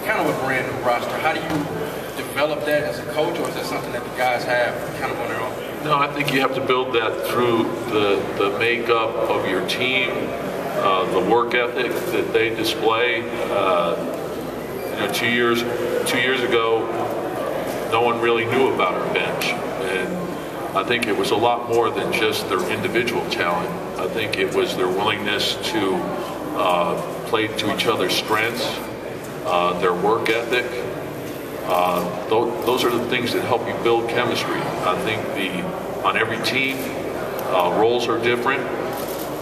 kind of a brand new roster. How do you develop that as a coach, or is that something that the guys have kind of on their own? No, I think you have to build that through the makeup of your team, the work ethic that they display. 2 years ago, no one really knew about our bench, and I think it was a lot more than just their individual talent. I think it was their willingness to play to each other's strengths, their work ethic. Those are the things that help you build chemistry. I think on every team, roles are different,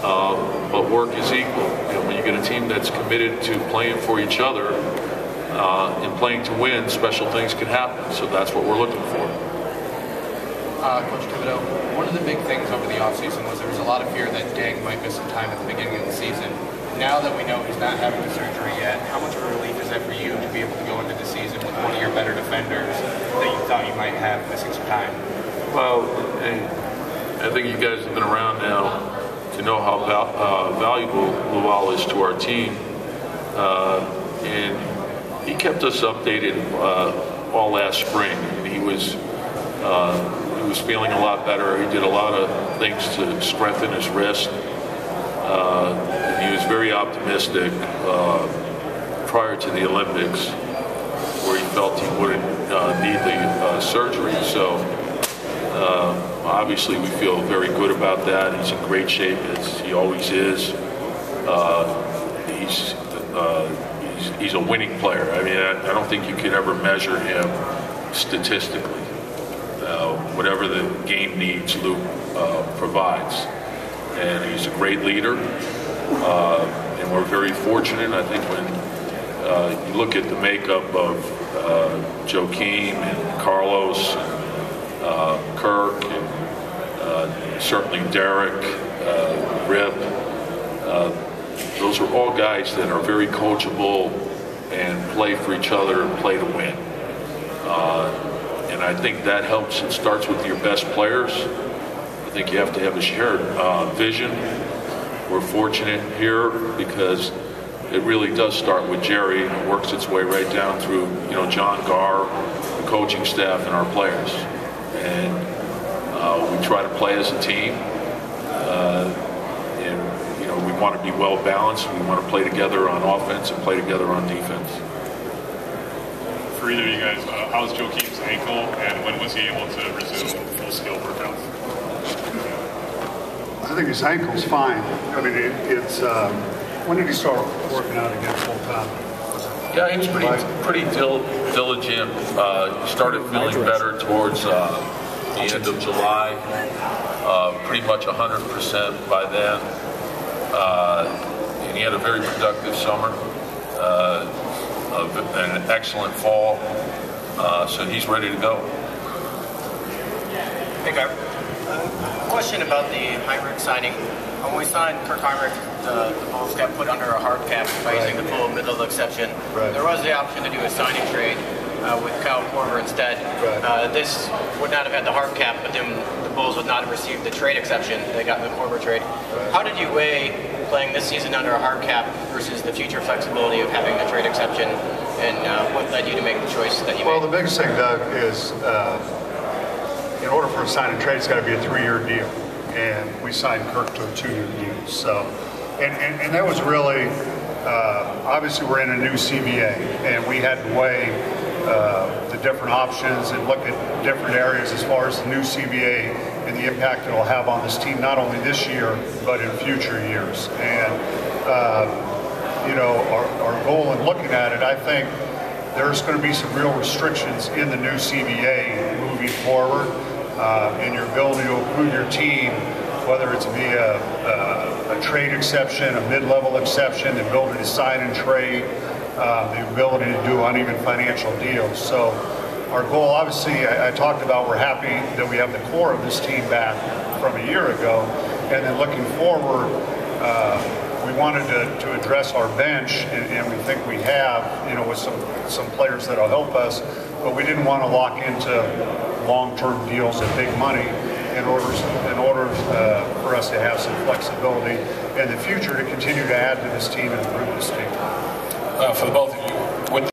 but work is equal. When you get a team that's committed to playing for each other and playing to win, special things can happen. So that's what we're looking for. Coach Thibodeau, one of the big things over the offseason was there was a lot of fear that Deng might miss some time at the beginning of the season. Now that we know he's not having the surgery yet, how much of a relief is that for you to be able to go into the season with one of your better defenders that you thought you might have missing some time? Well, I think you guys have been around now to know how valuable Lual is to our team. And he kept us updated all last spring. He was feeling a lot better. He did a lot of things to strengthen his wrist. And he was very optimistic prior to the Olympics, where he felt he wouldn't need the surgery. So obviously we feel very good about that. He's in great shape, as he always is. He's a winning player. I mean, I don't think you can ever measure him statistically. Whatever the game needs, Luke provides. And he's a great leader. And we're very fortunate. I think when you look at the makeup of Joakim and Carlos, and, Kirk, and certainly Derek, Rip, those are all guys that are very coachable and play for each other and play to win. And I think that helps. It starts with your best players. I think you have to have a shared vision. We're fortunate here because it really does start with Jerry and it works its way right down through, John, Gar, the coaching staff, and our players. And we try to play as a team. And we want to be well balanced. We want to play together on offense and play together on defense. For either of you guys, how's Joakim's ankle, and when was he able to resume full-scale workouts? I think his ankle's fine. I mean, it's when did he start working out again full time? Yeah, he was pretty diligent. Started feeling better towards the end of July. Pretty much 100% by then. And he had a very productive summer. An excellent fall. So he's ready to go. Hey, Gar. Question about the Heinrich signing. When we signed Kirk Heinrich, the Bulls got put under a hard cap by using the full middle exception. Right. There was the option to do a signing trade with Kyle Korver instead. Right. This would not have had the hard cap, but then the Bulls would not have received the trade exception. They got the Korver trade. Right. How did you weigh playing this season under a hard cap versus the future flexibility of having the trade exception, and what led you to make the choice that you made? Well, the biggest thing, Doug, is in order for a sign and trade, it's got to be a 3-year deal. And we signed Kirk to a 2-year deal. So, and that was really, obviously we're in a new CBA, and we had to weigh the different options and look at different areas as far as the new CBA and the impact it'll have on this team, not only this year, but in future years. And, our goal in looking at it, I think there's going to be some real restrictions in the new CBA moving forward, in your ability to approve your team, whether it's via a trade exception, a mid-level exception, the ability to sign and trade, the ability to do uneven financial deals. So our goal, obviously, I talked about, we're happy that we have the core of this team back from a year ago, and then looking forward, we wanted to address our bench, and we think we have, with some players that'll help us, but we didn't want to lock into long-term deals at big money in order for us to have some flexibility in the future to continue to add to this team and improve this team. For the both of